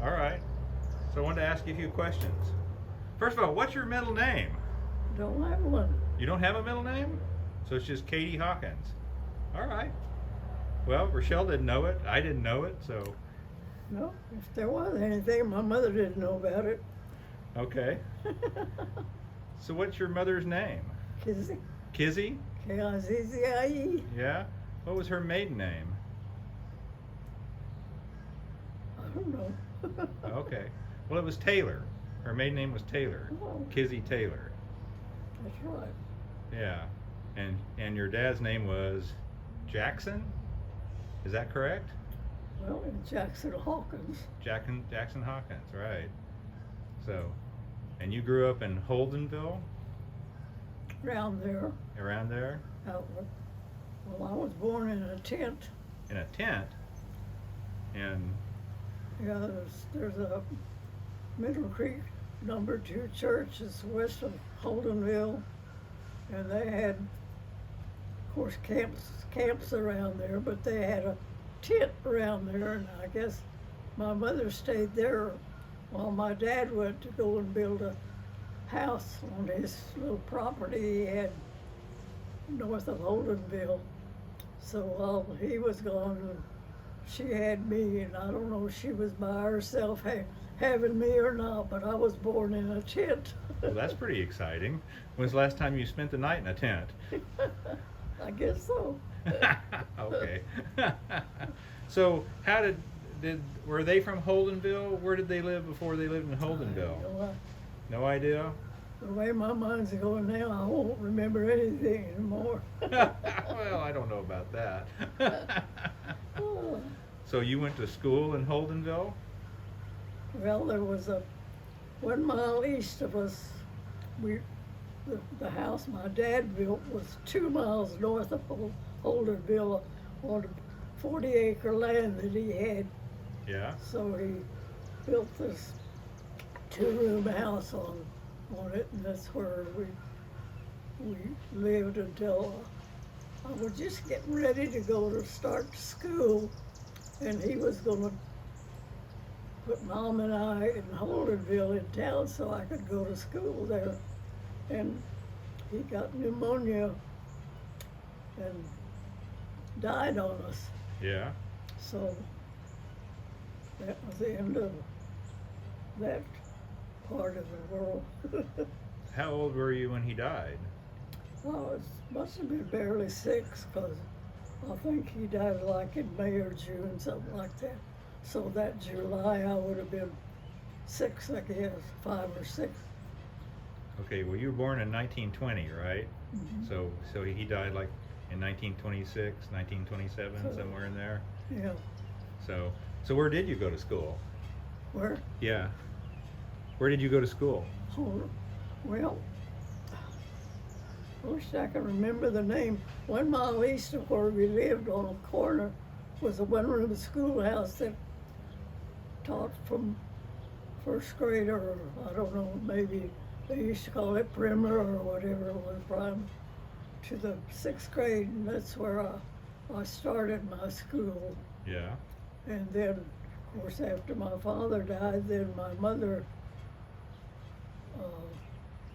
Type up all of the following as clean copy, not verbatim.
All right. So I wanted to ask you a few questions. First of all, what's your middle name? Don't have one. You don't have a middle name? So it's just Katy Hawkins. All right. Well, Rochelle didn't know it. I didn't know it, so No, if there was anything, my mother didn't know about it. okay. So what's your mother's name? Kizzy. Kizzy? K-I-Z-Z-I-E. Yeah. What was her maiden name? I don't know. Okay. Well, it was Taylor. Her maiden name was Taylor. Oh. Kizzy Taylor. That's right. Yeah. And your dad's name was Jackson? Is that correct? Well, and Jackson Hawkins. Jackson Hawkins, right. So, and you grew up in Holdenville, Around there. around there, Well, I was born in a tent. in a tent. And Yeah, there's a Middle Creek #2 church. It's west of Holdenville, and they had, of course, camps around there, but they had a tent around there, and I guess my mother stayed there while my dad went to go and build a house on his little property he had north of Holdenville. So while he was gone, she had me, and I don't know if she was by herself having me or not, but I was born in a tent. well, that's pretty exciting. When's the last time you spent the night in a tent? I guess so. Okay. So how were they from Holdenville? Where did they live before they lived in Holdenville? No idea? The way my mind's going now, I won't remember anything anymore. Well, I don't know about that. Oh. So you went to school in Holdenville? Well, there was a 1 mile east of us. The house my dad built was 2 miles north of Holdenville on 40-acre land that he had. Yeah. So he built this 2-room house on it, and that's where we lived until I was just getting ready to start school, and he was going to put Mom and I in Holdenville in town so I could go to school there. And he got pneumonia and died on us. Yeah. So that was the end of that part of the world. How old were you when he died? Well, it must have been barely 6, because I think he died like in May or June, something like that. So that July I would have been 6, I guess, 5 or 6. Okay, well, you were born in 1920, right? Mhm. So he died like in 1926, 1927, So- somewhere in there. Yeah. So where did you go to school? Where? Yeah. Where did you go to school? Oh, well, I wish I could remember the name. 1 mile east of where we lived on a corner was a 1-room schoolhouse that taught from first grade, or I don't know, maybe they used to call it primer or whatever it was, prime, to the 6th grade, and that's where I started my school. Yeah. And then, of course, after my father died, then my mother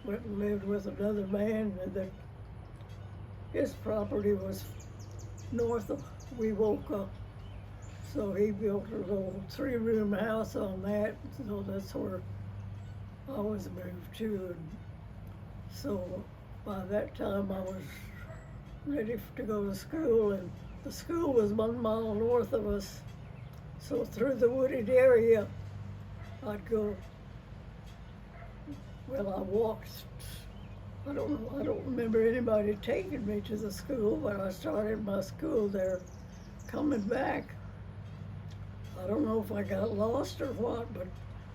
went and lived with another man, and that his property was north of Wewoka. So he built a little 3-room house on that, so that's where I was moved to. And so by that time I was ready to go to school, and the school was 1 mile north of us. So through the wooded area, I'd go. Well, I walked. I don't remember anybody taking me to the school, but I started my school there. Coming back, I don't know if I got lost or what, but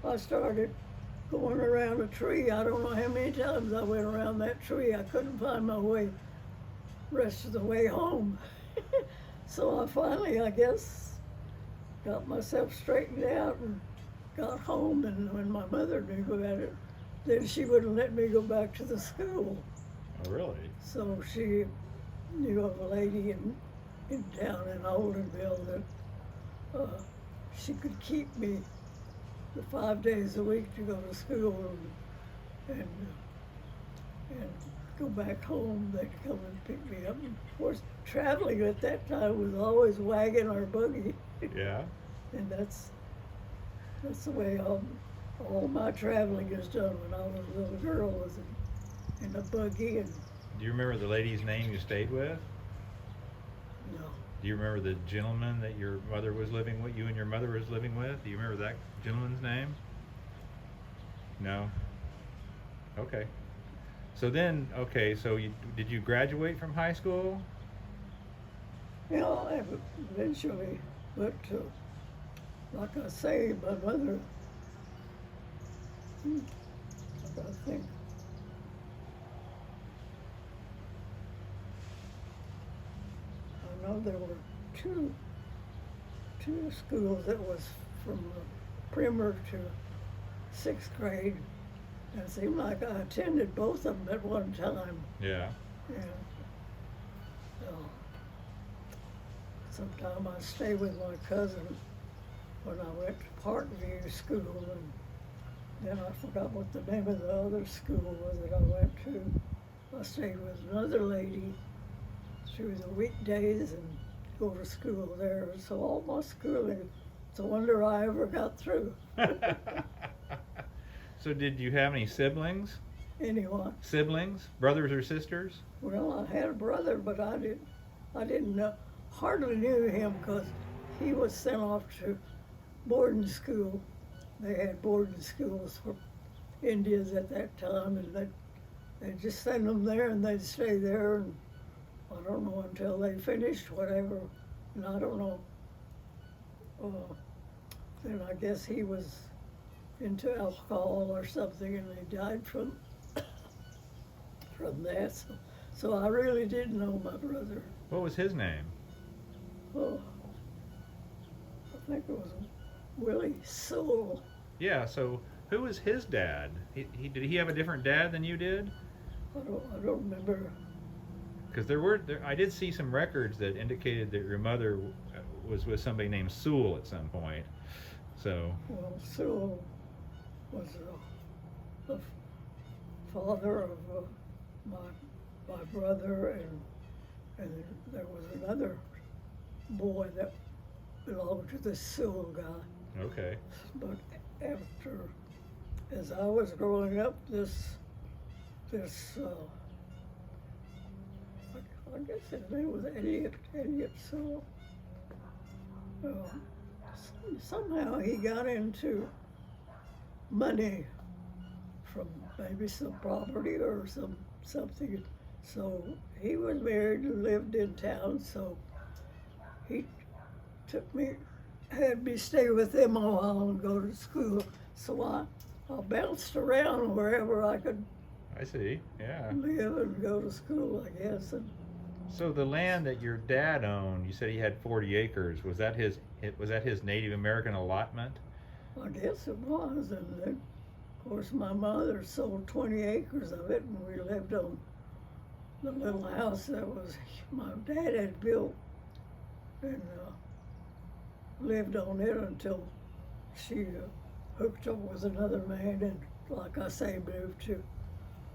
I started going around a tree. I don't know how many times I went around that tree. I couldn't find my way rest of the way home. So I finally, I guess, got myself straightened out and got home, and when my mother knew about it, then she wouldn't let me go back to the school. Oh, really? So she knew of a lady in town in Holdenville that she could keep me the 5 days a week to go to school and go back home. They'd come and pick me up. And of course, traveling at that time was always wagon or buggy. Yeah. And that's the way all my traveling is done. When I was a little girl, was in a buggy. And Do you remember the lady's name you stayed with? no, Do you remember the gentleman that your mother was living with, you and your mother was living with? Do you remember that gentleman's name? No? Okay. So then, okay, so did you graduate from high school? you know, I eventually, but like I say, my mother, I think, I know there were two schools that was from primer to 6th grade. And it seemed like I attended both of them at one time. Yeah. And so sometime I stayed with my cousin when I went to Parkview School, and then I forgot what the name of the other school was that I went to. I stayed with another lady through the weekdays and go to school there. So all my schooling, it's a wonder I ever got through. So did you have any siblings? Anyway, Siblings? Brothers or sisters? well, I had a brother, but I didn't know, hardly knew him because he was sent off to boarding school. They had boarding schools for Indians at that time, and they'd just send them there and they'd stay there, and I don't know until they finished whatever, and I don't know. Then I guess he was into alcohol or something, and he died from that. So I really did know my brother. What was his name? Oh, I think it was Willie Sewell. Yeah, so who was his dad? Did he have a different dad than you did? I don't remember. Because I did see some records that indicated that your mother was with somebody named Sewell at some point. So. Well, Sewell was the father of my brother, and there was another boy that belonged to the Sewell guy. Okay. But as I was growing up, this I guess his name was Elliot Sewell. Somehow he got into money from maybe some property or something. So he was married and lived in town, so he had me stay with him a while and go to school. So I bounced around wherever I could I see, yeah. live and go to school, I guess. And So the land that your dad owned, you said he had 40 acres. Was that his Native American allotment? I guess it was, and then, of course, my mother sold 20 acres of it, and we lived on the little house that was my dad had built, and lived on it until she hooked up with another man, and like I say, moved to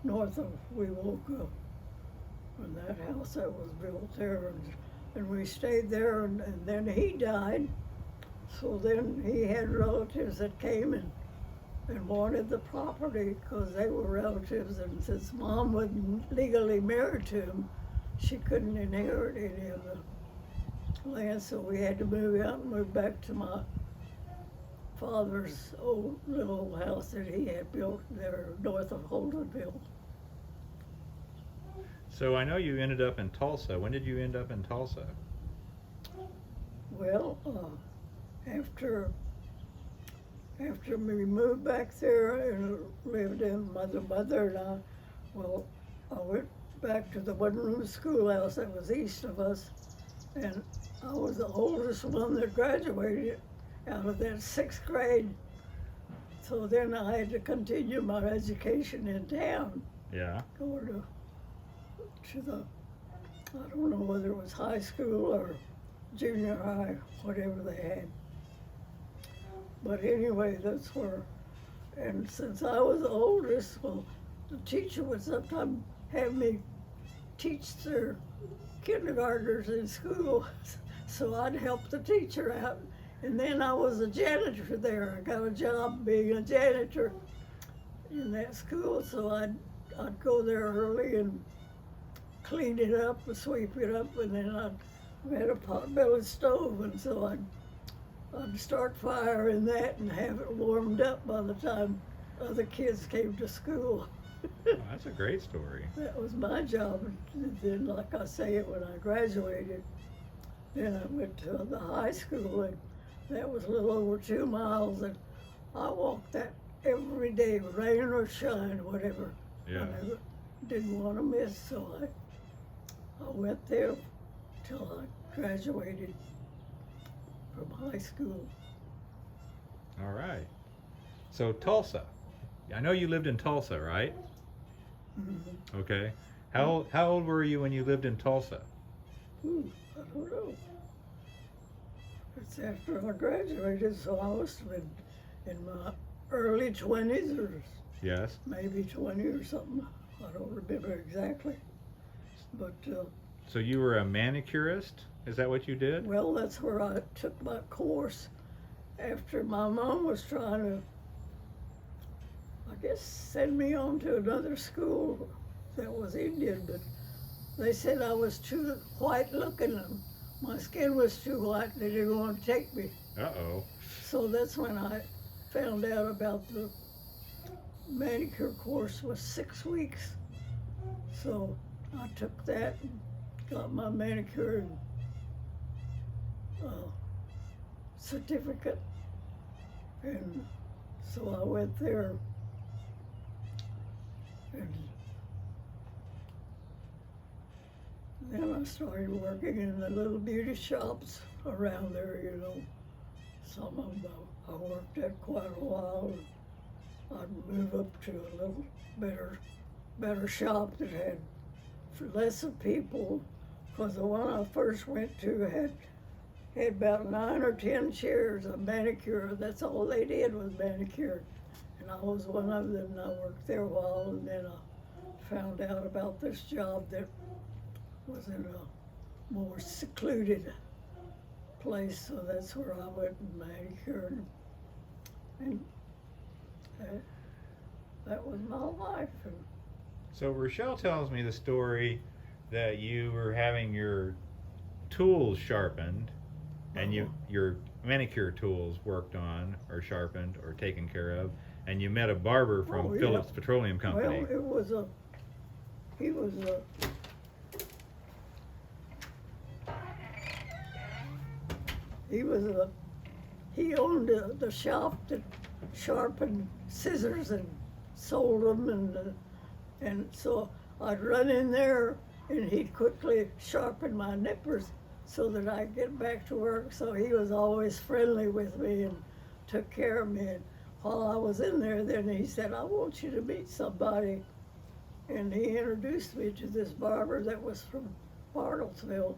north of Wewoka, and that house that was built there, and we stayed there, and then he died. So then he had relatives that came and wanted the property because they were relatives, and since Mom wasn't legally married to him, she couldn't inherit any of the land, so we had to move out and move back to my father's old little house that he had built there north of Holdenville. So I know you ended up in Tulsa. When did you end up in Tulsa? Well, after we moved back there and lived in mother and I, well, I went back to the one-room schoolhouse that was east of us, and I was the oldest one that graduated out of that 6th grade. So then I had to continue my education in town. Yeah. Going to the, I don't know whether it was high school or junior high, whatever they had. But anyway, that's where, and since I was the oldest, well, the teacher would sometimes have me teach their kindergartners in school, so I'd help the teacher out. And then I was a janitor there. I got a job being a janitor in that school, so I'd go there early and clean it up and sweep it up, and then we had a pot-bellied stove, and so I'd start fire in that and have it warmed up by the time other kids came to school. Oh, that's a great story. That was my job. And then, like I say, when I graduated, then I went to the high school, and that was a little over 2 miles, and I walked that every day, rain or shine, whatever. Yeah. I didn't want to miss, so I went there till I graduated from high school. All right. So Tulsa. I know you lived in Tulsa, right? Mm-hmm. Okay. How old were you when you lived in Tulsa? I don't know. It's after I graduated, so I must have been in my early 20s or Yes. maybe 20 or something. I don't remember exactly. But, So you were a manicurist? Is that what you did? well, that's where I took my course after my mom was trying to, I guess, send me on to another school that was Indian, but they said I was too white looking and my skin was too white and they didn't want to take me. Uh-oh. So that's when I found out about the manicure course was 6 weeks. So I took that and got my manicure and certificate, and so I went there, and then I started working in the little beauty shops around there, you know. Some of them I worked at quite a while. I'd move up to a little better shop that had less of people, because the one I first went to had about 9 or 10 chairs of manicure. That's all they did was manicure. And I was one of them, and I worked there a while, and then I found out about this job that was in a more secluded place, so that's where I went and manicured. And that was my life. And So Rochelle tells me the story that you were having your tools sharpened and your manicure tools worked on or sharpened or taken care of, and you met a barber from Oh, yeah. Phillips Petroleum Company. Well, he owned the shop that sharpened scissors and sold them, and so I'd run in there and he'd quickly sharpen my nippers so that I'd get back to work. So he was always friendly with me and took care of me. And while I was in there, then he said, "I want you to meet somebody." And he introduced me to this barber that was from Bartlesville,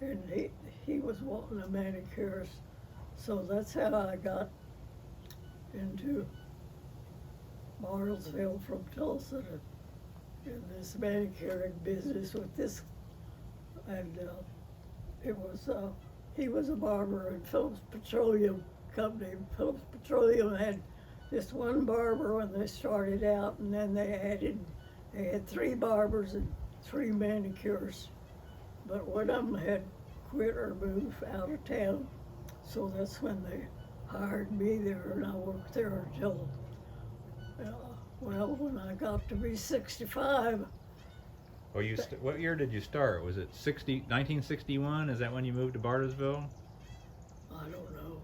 and he was wanting a manicurist. So that's how I got into Bartlesville from Tulsa in this manicuring business with this, and he was a barber in Phillips Petroleum Company. Phillips Petroleum had this one barber when they started out, and then they had 3 barbers and 3 manicures, but one of them had quit or moved out of town, so that's when they hired me there, and I worked there until, when I got to be 65. Well, what year did you start? Was it 1961? Is that when you moved to Bartlesville? I don't know.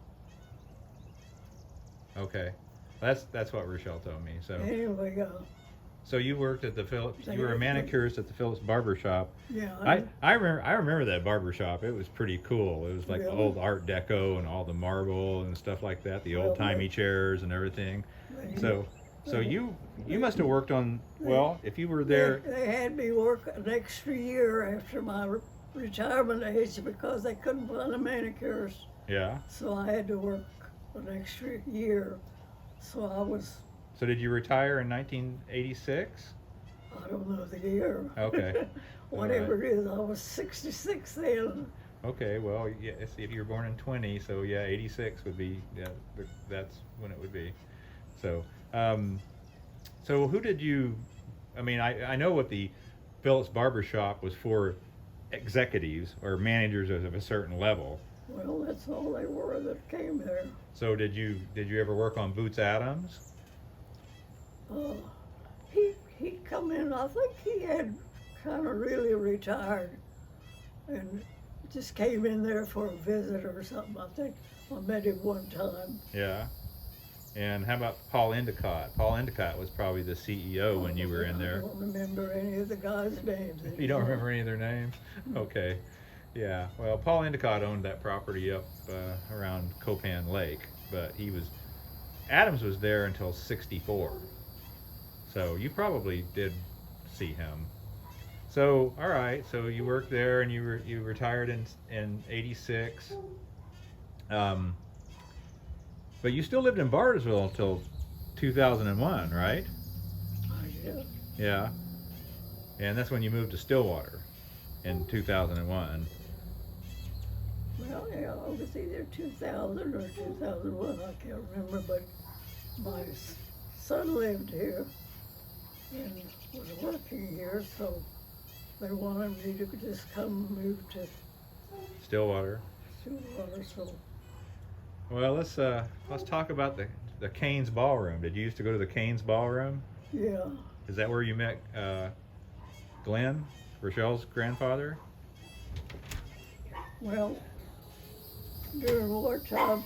Okay, that's what Rochelle told me. So Anyway, so you worked at the Phillips. You were a manicurist at the Phillips barber shop. yeah. I remember that barber shop. It was pretty cool. It was like Really? old Art Deco and all the marble and stuff like that. The old timey chairs and everything. So you must have worked on, well, if you were there. They had me work an extra year after my retirement age because they couldn't find a manicurist. Yeah. So I had to work an extra year. So I was, So did you retire in 1986? I don't know the year. Okay. Whatever it is, I was 66 then. Okay, well, yeah, if you were born in 20, so yeah, 86 would be, yeah, that's when it would be. So, so who did you, I mean, I know what the Phillips Barbershop was for, executives or managers of a certain level. Well, that's all they were that came there. So did you ever work on Boots Adams? He'd come in, I think he had kind of really retired and just came in there for a visit or something. I think I met him one time. Yeah. And how about Paul Endicott? Paul Endicott was probably the CEO when you were in there. I don't remember any of the guys' names. You don't remember any of their names? Okay. Yeah. Well, Paul Endicott owned that property up around Copan Lake, but Adams was there until 64. So you probably did see him. So, all right. So you worked there, and you retired in 86. But you still lived in Bartlesville until 2001, right? Yeah. Yeah. And that's when you moved to Stillwater in 2001. Well, yeah, it was either 2000 or 2001, I can't remember, but my son lived here and was working here, so they wanted me to just come move to Stillwater. Stillwater, so. Well, let's talk about the Canes Ballroom. Did you used to go to the Canes Ballroom? Yeah, Is that where you met Glenn, Rochelle's grandfather? well, during wartime,